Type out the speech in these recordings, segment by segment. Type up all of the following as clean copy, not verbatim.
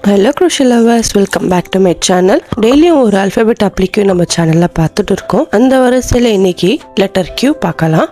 Hello crochet lovers, welcome back to my channel. டெய்லியும் ஒரு alphabet அப்ளிக்கும் நம்ம சேனலில் பார்த்துட்டு இருக்கோம். அந்த வரிசையில் இன்னைக்கு லெட்டர் Q பார்க்கலாம்.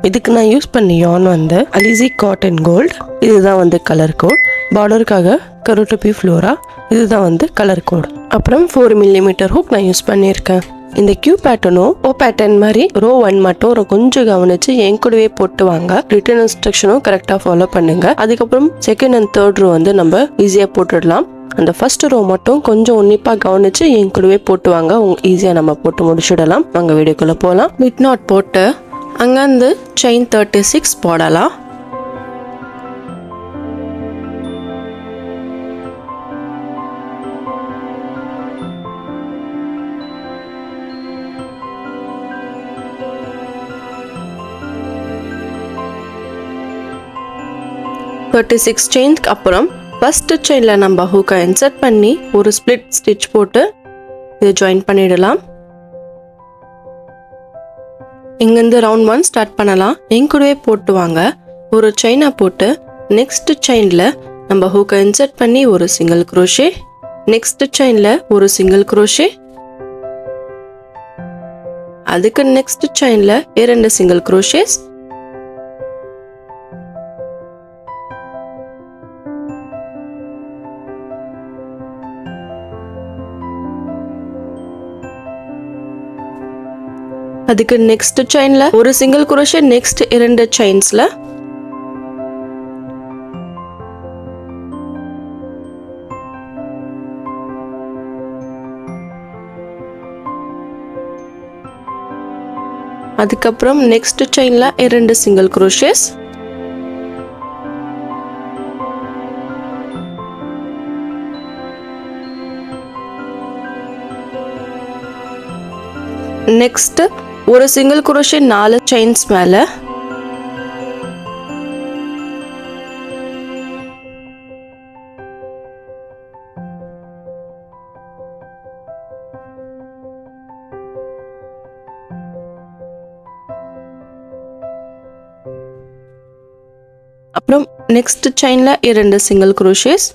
இதுக்கு நான் யூஸ் பண்ண yarn வந்து அலிசி காட்டன் கோல்ட். இதுதான் வந்து கலர் கோட். பார்டருக்காக கருட்டுப்பி ஃப்ளோரா. இதுதான் வந்து கலர் கோட். அப்புறம் 4mm ஹூக் நான் யூஸ் பண்ணியிருக்கேன். இந்த Q பேட்டர்னும் ஓ பேட்டர்ன் மாதிரி ரோ 1 மட்டும் கொஞ்சம் கவனிச்சு என் கூடவே போட்டு வாங்க. ரிட்டன் இன்ஸ்ட்ரக்ஷனும் கரெக்டாக ஃபாலோ பண்ணுங்க. அதுக்கப்புறம் செகண்ட் அண்ட் தேர்ட் ரோ வந்து நம்ம ஈஸியாக போட்டுடலாம். அந்த ஃபர்ஸ்ட் ரோ மட்டும் கொஞ்சம் உன்னிப்பாக கவனிச்சு என் கூடவே போட்டு வாங்க. ஈஸியாக நம்ம போட்டு முடிச்சிடலாம். வாங்க வீடியோக்குள்ளே போகலாம். மிட் நாட் போட்டு அங்கேருந்து செயின் 36 போடலாம். செயின்ஸ்க்கு அப்புறம் ஃபர்ஸ்ட் செயினில் நம்ம ஹூக்கை இன்சர்ட் பண்ணி ஒரு ஸ்பிளிட் ஸ்டிச் போட்டு இது ஜாயின் பண்ணிடலாம். இங்கேருந்து ரவுண்ட் 1 ஸ்டார்ட் பண்ணலாம். என் கூடவே போட்டு வாங்க. ஒரு செயினை போட்டு நெக்ஸ்ட் செயினில் நம்ம ஹூக்கை இன்சர்ட் பண்ணி ஒரு சிங்கிள் குரோஷே, நெக்ஸ்ட் செயினில் ஒரு சிங்கிள் குரோஷே, அதுக்கு நெக்ஸ்ட் செயினில் 2 சிங்கிள் குரோஷேஸ், அதுக்கு நெக்ஸ்ட் செயின்ல ஒரு சிங்கிள் குரோஷே, நெக்ஸ்ட் 2 செயின்ஸ்ல அதுக்கப்புறம் நெக்ஸ்ட் செயின்ல 2 சிங்கிள் குரோஷேஸ், நெக்ஸ்ட் ஒரு சிங்கிள் குரோஷே 4 செயின்ஸ் மேல, அப்புறம் நெக்ஸ்ட் செயின்ல 2 சிங்கிள் குரோஷேஸ்,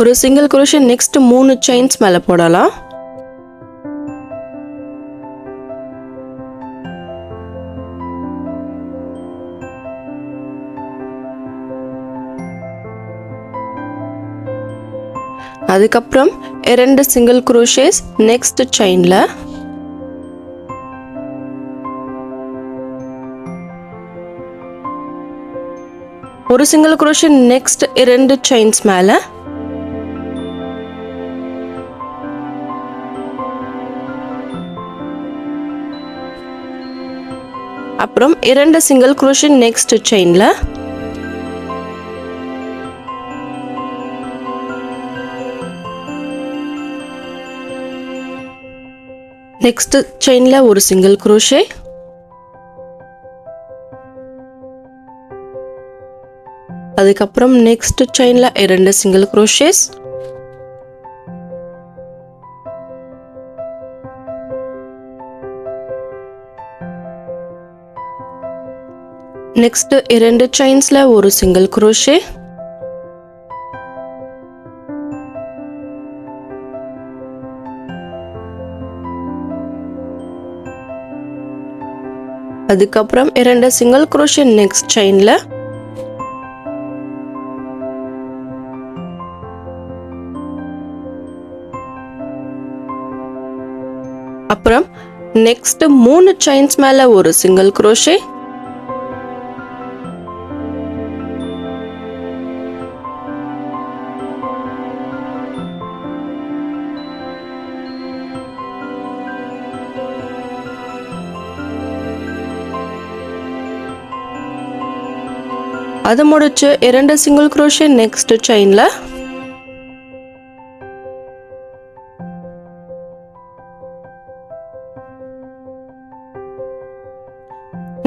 ஒரு சிங்கிள் குரோஷே நெக்ஸ்ட் 3 செயின்ஸ் மேல போடலாம். அதுக்கப்புறம் 2 சிங்கிள் குரோஷேஸ் நெக்ஸ்ட் செயின்ல, ஒரு சிங்கிள் குரோஷே நெக்ஸ்ட் 2 செயின்ஸ் மேல, அப்புறம் 2 சிங்கிள் குரோஷே நெக்ஸ்ட் செயின்ல, நெக்ஸ்ட் செயின்ல ஒரு சிங்கிள் குரோஷே, அதுக்கப்புறம் நெக்ஸ்ட் செயின்ல 2 சிங்கிள் குரோஷேஸ், நெக்ஸ்ட் 2 செயின்ஸ்ல ஒரு சிங்கிள் குரோஷே, அதுக்கப்புறம் 2 சிங்கிள் குரோஷே நெக்ஸ்ட் செயின்ல, அப்புறம் நெக்ஸ்ட் 3 செயின்ஸ் மேல ஒரு சிங்கிள் குரோஷே, அது முடிச்சு 2 சிங்கிள் குரோஷே நெக்ஸ்ட் செயின்ல,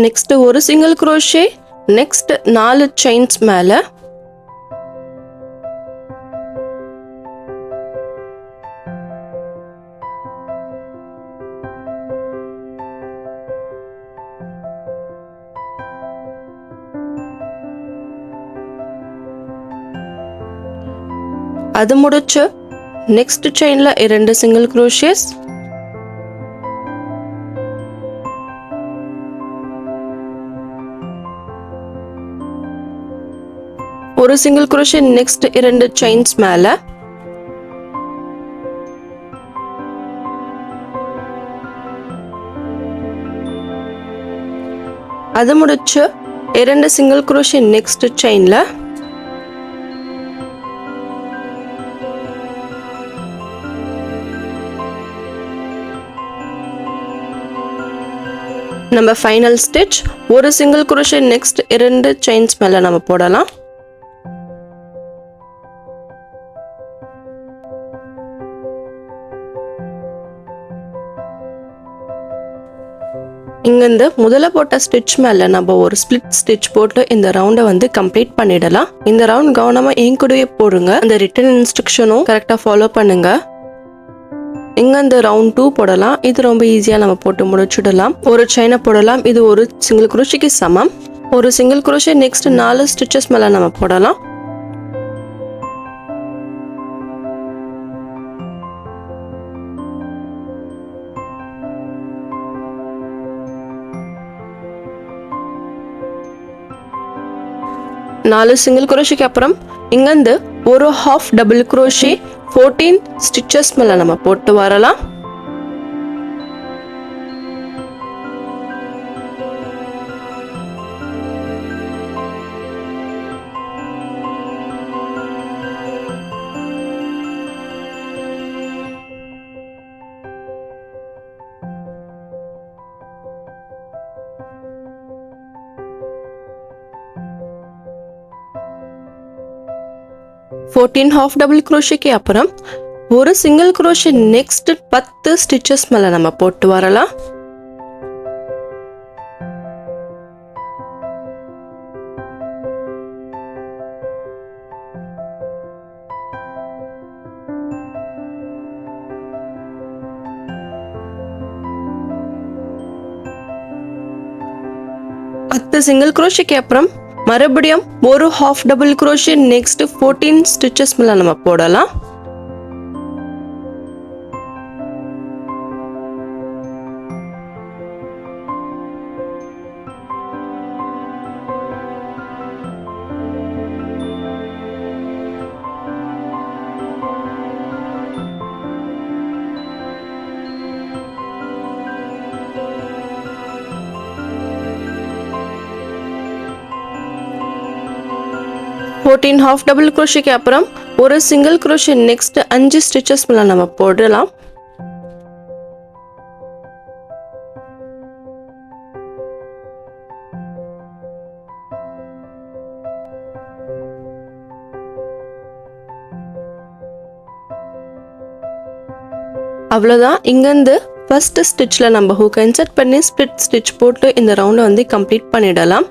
நெக்ஸ்ட் ஒரு சிங்கிள் குரோஷே நெக்ஸ்ட் 4 செயின்ஸ் மேல, அது முடிச்சு நெக்ஸ்ட் செயின்ல 2 சிங்கிள் crochet, ஒரு சிங்கிள் crochet நெக்ஸ்ட் 2 செயின்ஸ் மேல, அது முடிச்சு 2 சிங்கிள் crochet நெக்ஸ்ட் செயின்ல, நம்ம ஃபைனல் ஸ்டிச் ஒரு சிங்கிள் crochet நெக்ஸ்ட் 2 செயின்ஸ் மேல நம்ம போடலாம். இங்க இந்த முதல்ல போட்ட ஸ்டிச் மேல நம்ம ஒரு ஸ்பிளிட் ஸ்டிச் போட்டு இந்த ரவுண்டை வந்து கம்ப்ளீட் பண்ணிடலாம். இந்த ரவுண்ட் கவனமா என் கூடவே போடுங்க. அந்த ரிட்டன் இன்ஸ்ட்ரக்ஷனும் கரெக்டா ஃபாலோ பண்ணுங்க. இங்க இந்த ரவுண்ட் 2 போடலாம். இது ரொம்ப ஈஸியா நம்ம போட்டு முடிச்சிடலாம். ஒரு செயினை போடலாம். இது ஒரு சிங்கிள் crochetக்கு சமம். ஒரு சிங்கிள் crochet நெக்ஸ்ட் 4 ஸ்டிச்சஸ் மேல நம்ம போடலாம். நாலு சிங்கிள் crochetக்கு அப்புறம் இங்க இருந்து ஒரு ஹாஃப் டபுள் crochet 14 ஸ்டிச்சஸ் மேல நம்ம போட்டு வரலாம். ஹாஃப் டபுள் crochetக்கு அப்புறம் ஒரு சிங்கிள் crochet நெக்ஸ்ட் 10 ஸ்டிச்சஸ் மேல நம்ம போட்டு வரலாம். சிங்கிள் crochetக்கு அப்புறம் மறுபடியும் ஒரு half double crochet next 14 stitches மேல நம்ம போடலாம். ஹாஃப் டபுள் crochetக்கு அப்புறம் ஒரு சிங்கிள் crochet நெக்ஸ்ட் 5 ஸ்டிச்சஸ் மேல நம்ம போடலாம். அவ்வளவுதான். இங்க இருந்து ஃபர்ஸ்ட் ஸ்டிச்ல நம்ம ஹூக் இன்சர்ட் பண்ணி ஸ்பிளிட் ஸ்டிச் போட்டு இந்த ரவுண்டை வந்து கம்ப்ளீட் பண்ணிடலாம்.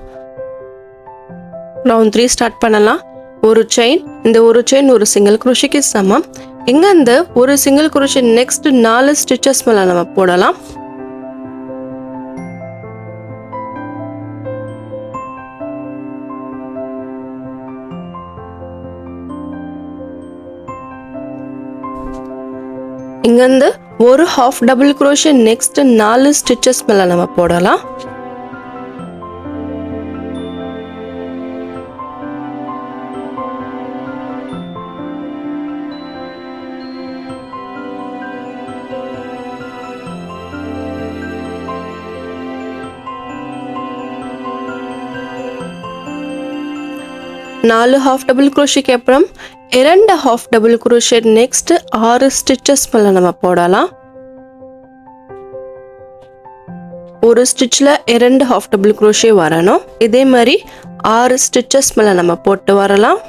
ரவுண்ட் 3 ஸ்டார்ட் பண்ணலாம். ஒரு செயின், இந்த ஒரு செயின் ஒரு சிங்கிள் crochetக்கு சமம். இங்க இந்த ஒரு சிங்கிள் crochet நெக்ஸ்ட் 4 ஸ்டிச்சஸ் மேல நம்ம போடலாம். இங்க இருந்து ஒரு half double crochet next 4 stitches மேல நம்ம போடலாம். நாலு ஹாஃப் டபுள் crochetக்கு அப்புறம் 2 half double crochet next 6 stitches மேல நம்ம போடலாம். ஒரு ஸ்டிச்ல 2 ஹாஃப் டபுள் crochet வரணும். இதே மாதிரி 6 ஸ்டிச்சஸ் மேல நம்ம போட்டு வரலாம்.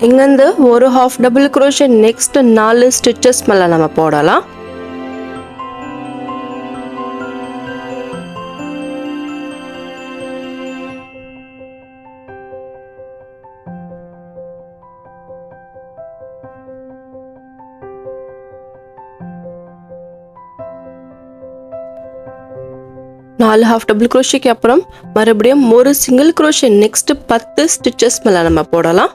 இங்கேருந்து ஒரு half double crochet next 4 stitches மேலே நம்ம போடலாம். நாலு ஹாஃப் டபுள் crochetக்கு அப்புறம் மறுபடியும் ஒரு சிங்கிள் crochet நெக்ஸ்ட் 10 ஸ்டிச்சஸ் மேலே நம்ம போடலாம்.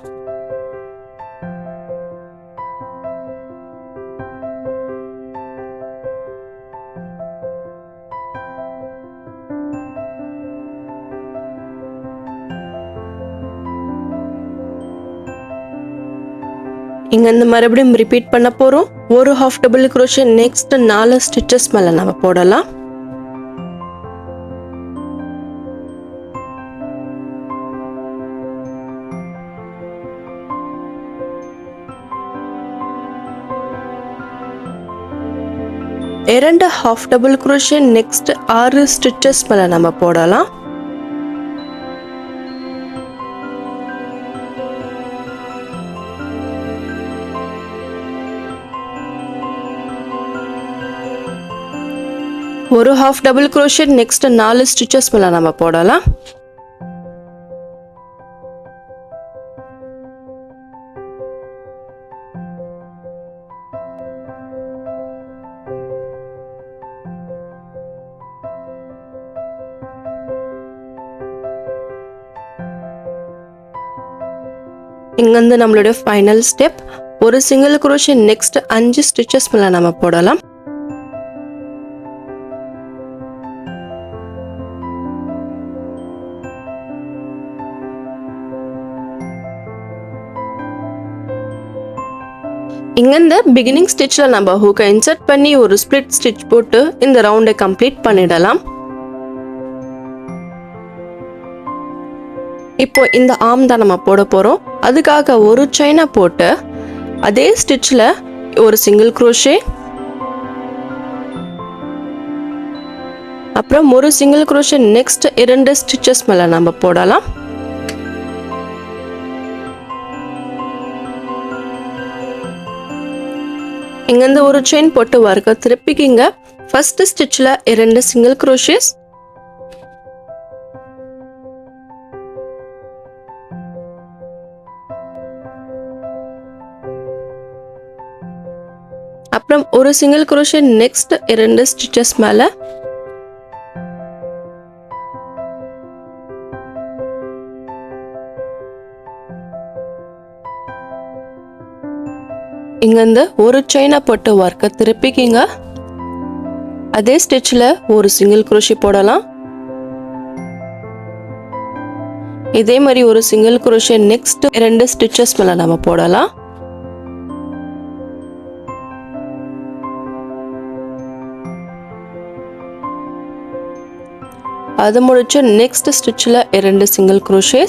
இங்க இந்த மறுபடியும் ரிப்பீட் பண்ண போறோம். ஒரு half double crochet next 4 stitches மேலே நம்ம போடலாம். இரண்டு half double crochet next 6 stitches மேலே நம்ம போடலாம். ஒரு half double crochet next 4 stitches மேலே நம்ம போடலாம். இங்கிருந்து நம்மளுடைய ஃபைனல் ஸ்டெப் ஒரு சிங்கிள் crochet நெக்ஸ்ட் 5 ஸ்டிச்சஸ் மேலே நம்ம போடலாம். இங்கிருந்து பிகினிங் ஸ்டிச்சில் நம்ம ஹூக்கை இன்சர்ட் பண்ணி ஒரு ஸ்பிளிட் ஸ்டிச் போட்டு இந்த ரவுண்டை கம்ப்ளீட் பண்ணிடலாம். இப்போ இந்த ஆர்ம் தான் நம்ம போட போகிறோம். அதுக்காக ஒரு செயினை போட்டு அதே ஸ்டிச்சில் ஒரு சிங்கிள் crochet, அப்புறம் ஒரு சிங்கிள் crochet நெக்ஸ்ட் 2 ஸ்டிச்சஸ் மேலே நம்ம போடலாம். இங்கிருந்து ஒரு செயின் போட்டு வர்க்க திருப்பிக்கிங்க. ஃபர்ஸ்ட் ஸ்டிச்சில் 2 சிங்கிள் crochet, அப்புறம் ஒரு சிங்கிள் crochet நெக்ஸ்ட் 2 ஸ்டிச்சஸ் மேலே, இங்கிருந்து ஒரு செயினை போட்டு வர்க்க திருப்பிக்கிங்க. அதே ஸ்டிச்சில் ஒரு சிங்கிள் crochet போடலாம். இதே மாதிரி ஒரு சிங்கிள் crochet நெக்ஸ்ட் 2 ஸ்டிச்சஸ் மேலே நம்ம போடலாம். அது முடிச்சு நெக்ஸ்ட் ஸ்டிச்சில் 2 சிங்கிள் crochet,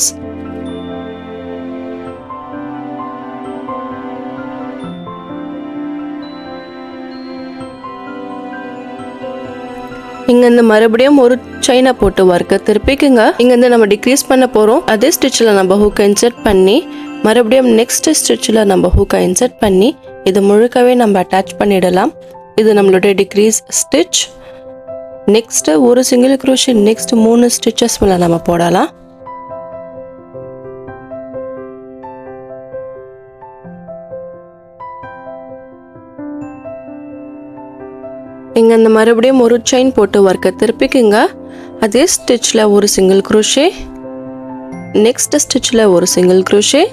இங்கிருந்து மறுபடியும் ஒரு செயினை போட்டு வர்க்க திருப்பிக்குங்க. இங்கிருந்து நம்ம டிக்ரீஸ் பண்ண போகிறோம். அதே ஸ்டிச்சில் நம்ம ஹூக்கை இன்சர்ட் பண்ணி மறுபடியும் நெக்ஸ்ட் ஸ்டிச்சில் நம்ம ஹூக்கை இன்சர்ட் பண்ணி இது முழுக்கவே நம்ம அட்டாச் பண்ணிடலாம். இது நம்மளுடைய டிக்ரீஸ் ஸ்டிச். நெக்ஸ்ட் ஒரு சிங்கிள் crochet நெக்ஸ்ட் 3 ஸ்டிச்சஸ் மேலே நம்ம போடலாம். இங்க இந்த மறுபடியும் ஒரு செயின் போட்டு வர்க்க திருப்பிக்குங்க. அதே ஸ்டிச்சில் ஒரு சிங்கிள் crochet, நெக்ஸ்ட் ஸ்டிச்சில் ஒரு சிங்கிள் crochet,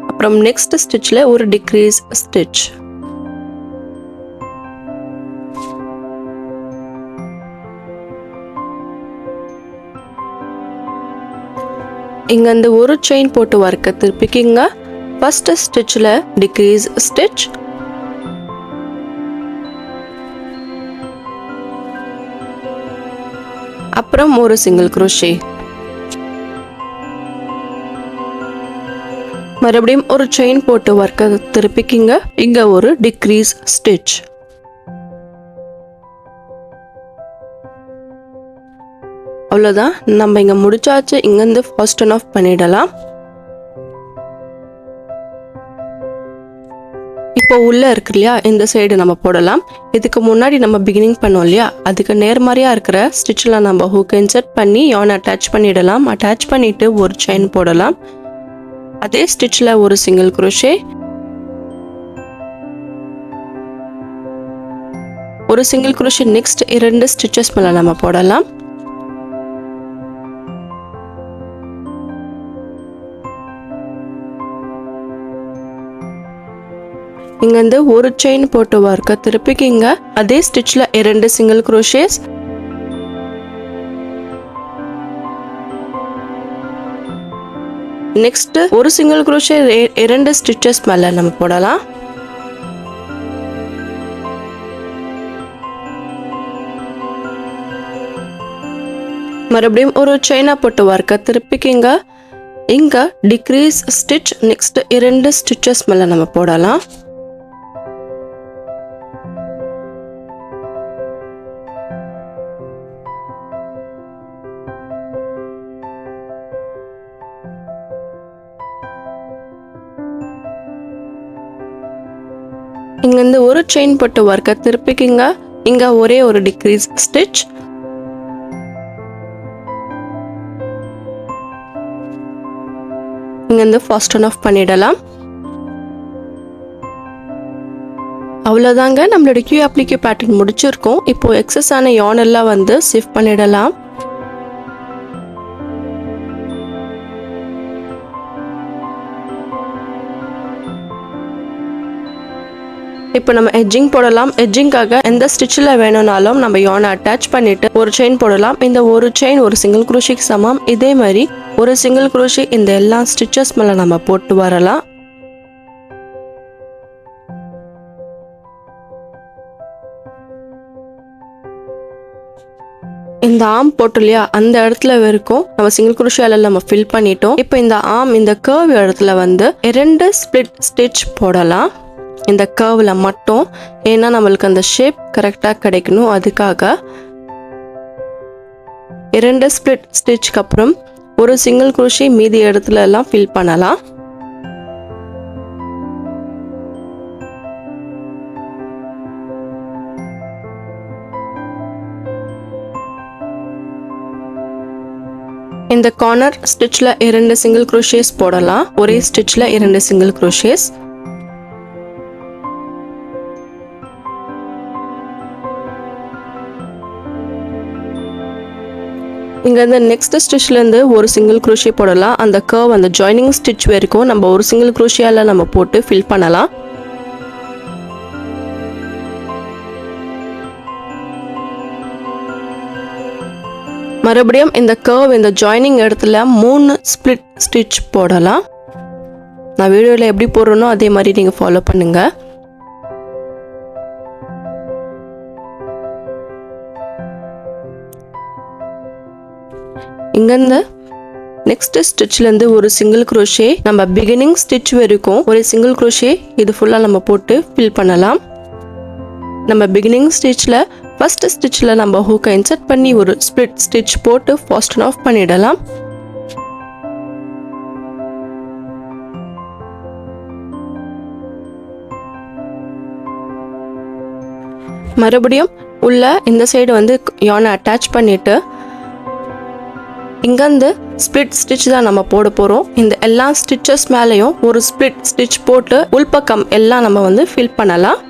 அப்புறம் நெக்ஸ்ட் ஸ்டிச்சில் ஒரு டிக்ரீஸ் ஸ்டிச். இங்க இந்த ஒரு செயின் போட்டு வர்க்க திருப்பிக்குங்க. ஃபர்ஸ்ட் ஸ்டிச்சில் டிக்ரீஸ் ஸ்டிச், அப்புறம் ஒரு சிங்கிள் crochet, மறுபடியும் ஒரு செயின் போட்டு வர்க்க திருப்பிக்கிங்க. இங்க ஒரு டிக்ரீஸ் ஸ்டிச். அவ்வளோதான், நம்ம இங்க முடிச்சாச்சு. இங்கேருந்து ஃபர்ஸ்ட் ஆஃப் பண்ணிடலாம். இப்போ உள்ள இருக்கு இல்லையா, இந்த சைடு நம்ம போடலாம். இதுக்கு முன்னாடி நம்ம பிகினிங் பண்ணோம் இல்லையா, அதுக்கு நேர்மாரியா இருக்கிற ஸ்டிச்ல நம்ம ஹூக் இன்சர்ட் பண்ணி யான் அட்டாச் பண்ணிடலாம். அட்டாச் பண்ணிட்டு ஒரு செயின் போடலாம். அதே ஸ்டிச்ல ஒரு சிங்கிள் crochet, ஒரு சிங்கிள் crochet நெக்ஸ்ட் 2 ஸ்டிச்சஸ் மேல நம்ம போடலாம். இங்க இருந்து ஒரு செயின் போட்டு வர்க்க திருப்பிக்கிங்க. அதே ஸ்டிச்ல 2 சிங்கிள் crochet, நெக்ஸ்ட் ஒரு சிங்கிள் crochet 2 ஸ்டிச்சஸ் மேல நம்ம போடலாம். மறுபடியும் ஒரு செயினா போட்டு வர்க்க திருப்பிக்கிங்க. இங்க டிக்ரீஸ் ஸ்டிச் நெக்ஸ்ட் 2 ஸ்டிச்சஸ் மேல நம்ம போடலாம். இங்க இருந்து ஒரு செயின் போட்டு வர்க்க திருப்பிக்கிங்க. இங்க ஒரே ஒரு டிக்ரீஸ் ஸ்டிச், இங்க இருந்து ஃபாஸ்டன் ஆஃப் பண்ணிடலாம். அவ்வளவுதாங்க, நம்மளோட கியூ அப்ளிகே பேட்டர்ன் முடிச்சிருக்கோம். இப்போ எக்ஸஸ் ஆன yarn எல்லாம் வந்து ஷிஃப்ட் பண்ணிடலாம். இப்போ நம்ம எட்ஜிங் போடலாம். எட்ஜிங்காக எந்த ஸ்டிச்சில் வேணும்னாலும் நம்ம yarn அட்டாச் பண்ணிட்டு ஒரு செயின் போடலாம். இந்த ஒரு செயின் ஒரு சிங்கிள் crochet சமம். இதே மாதிரி ஒரு சிங்கிள் crochet இந்த எல்லா ஸ்டிச்சஸ் மேல நம்ம போட்டு வரலாம். இந்த ஆர்ம் போட்டு இல்லையா, அந்த இடத்துல வரைக்கும் நம்ம சிங்கிள் crochetல நம்ம ஃபில் பண்ணிட்டோம். இப்போ இந்த ஆர்ம் இந்த கர்வ் இடத்துல வந்து 2 ஸ்பிளிட் ஸ்டிச் போடலாம். இந்த கர்வ்ல மட்டும், ஏன்னா நம்மளுக்கு அந்த ஷேப் கரெக்டா கிடைக்கணும். அதுக்காக 2 ஸ்பிளிட் ஸ்டிச்க்கு அப்புறம் ஒரு சிங்கிள் crochet மீதி இடத்துல எல்லாம் ஃபில் பண்ணலாம். இந்த கார்னர் ஸ்டிச்ல 2 சிங்கிள் crochet போடலாம். ஒரே ஸ்டிச்ல 2 சிங்கிள் crochet. இங்க இந்த நெக்ஸ்ட் ஸ்டிச்ல இருந்து ஒரு சிங்கிள் crochet போடலாம். அந்த கர்வ் அந்த ஜாயினிங் ஸ்டிச் வரைக்கும் நம்ம ஒரு சிங்கிள் crochetல நம்ம போட்டு ஃபில் பண்ணலாம். மறுபடியும் இந்த கர்வ் இந்த ஜாயினிங் இடத்துல 3 ஸ்பிளிட் ஸ்டிச் போடலாம். நான் வீடியோல எப்படி போடுறேனோ அதே மாதிரி நீங்க ஃபாலோ பண்ணுங்க. இங்க இந்த நெக்ஸ்ட் ஸ்டிச்ல இருந்து ஒரு சிங்கிள் crochet நம்ம பிகினிங் ஸ்டிச் வரைக்கும் ஒரு சிங்கிள் crochet இது ஃபுல்லா நம்ம போட்டு ஃபில் பண்ணலாம். நம்ம பிகினிங் ஸ்டிச்ல ஃபர்ஸ்ட் ஸ்டிச்ல நம்ம ஹூக்கை இன்சர்ட் பண்ணி ஒரு ஸ்பிளிட் ஸ்டிச் போட்டு ஃபாஸ்டன் ஆஃப் பண்ணிடலாம். மறுபடியும் உள்ள இந்த சைடு வந்து yarn அட்டாச் பண்ணிட்டு இங்க இருந்து ஸ்பிளிட் ஸ்டிச் தான் நம்ம போட போறோம். இந்த எல்லா ஸ்டிச்சஸ் மேலயும் ஒரு ஸ்பிளிட் ஸ்டிச் போட்டு உள்பக்கம் எல்லாம் நம்ம வந்து ஃபில் பண்ணலாம்.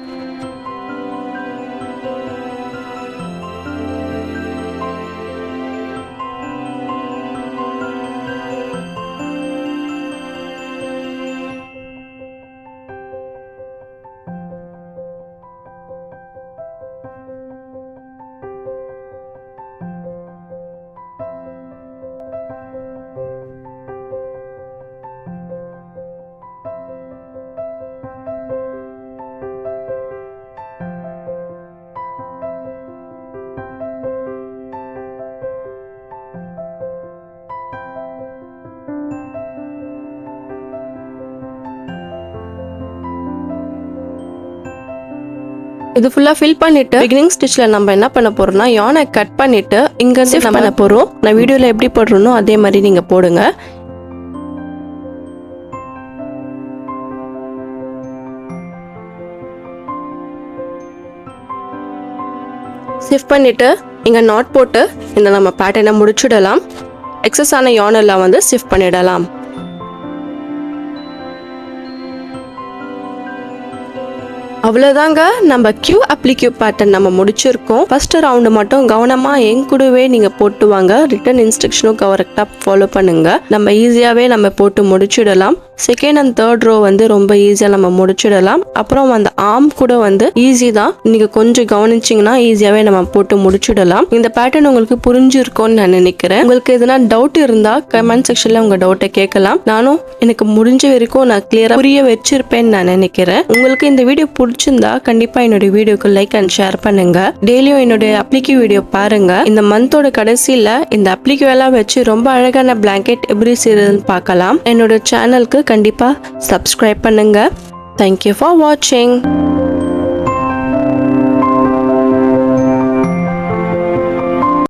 இது ஃபுல்லா ஃபில் பண்ணிட்டு பிகினிங் ஸ்டிச்ல நம்ம என்ன பண்ண போறோம்னா yarn கட் பண்ணிட்டு இங்க இருந்து நம்ம பண்ண போறோம். நான் வீடியோல எப்படி போடுறேனோ அதே மாதிரி நீங்க போடுங்க. ஷிஃப்ட் பண்ணிவிட்டு இங்கே நாட் போட்டு இந்த நம்ம பேட்டர்னை முடிச்சுடலாம். எக்ஸஸ் ஆன yarn எல்லாம் வந்து ஷிஃப்ட் பண்ணிடலாம். அவ்வளோதாங்க, நம்ம கியூ அப்ளிக்யூ பேட்டர்ன் நம்ம முடிச்சிருக்கோம். ஃபர்ஸ்ட் ரவுண்டு மட்டும் கவனமாக என் கூடவே நீங்கள் போட்டு வாங்க. ரிட்டன் இன்ஸ்ட்ரக்ஷனும் கரெக்டாக ஃபாலோ பண்ணுங்க. நம்ம ஈஸியாகவே நம்ம போட்டு முடிச்சிடலாம். செகண்ட் அண்ட் தேர்ட் ரோ வந்து ரொம்ப ஈஸியாக நம்ம முடிச்சிடலாம். அப்புறம் அந்த ஆர்ம் கூட வந்து ஈஸி தான், நீங்கள் கொஞ்சம் கவனிச்சிங்கன்னா ஈஸியாகவே நம்ம போட்டு முடிச்சிடலாம். இந்த பேட்டர்ன் உங்களுக்கு புரிஞ்சிருக்கும்னு நான் நினைக்கிறேன். உங்களுக்கு எதனா டவுட் இருந்தால் கமெண்ட் செக்ஷனில் உங்கள் டவுட்டை கேட்கலாம். நானும் எனக்கு முடிஞ்ச வரைக்கும் நான் கிளியராக புரிய வச்சிருப்பேன்னு நான் நினைக்கிறேன். உங்களுக்கு இந்த வீடியோ பிடிச்சிருந்தா கண்டிப்பாக என்னுடைய வீடியோக்கு லைக் அண்ட் ஷேர் பண்ணுங்க. டெய்லியும் என்னுடைய அப்ளிக்யூ வீடியோ பாருங்க. இந்த மந்தோட கடைசியில் இந்த அப்ளிக்யூ எல்லாம் வச்சு ரொம்ப அழகான பிளாங்கெட் எப்படி செய்யறதுன்னு பார்க்கலாம். என்னோட சேனலுக்கு கண்டிப்பா சப்ஸ்கிரைப் பண்ணுங்க. Thank you for watching.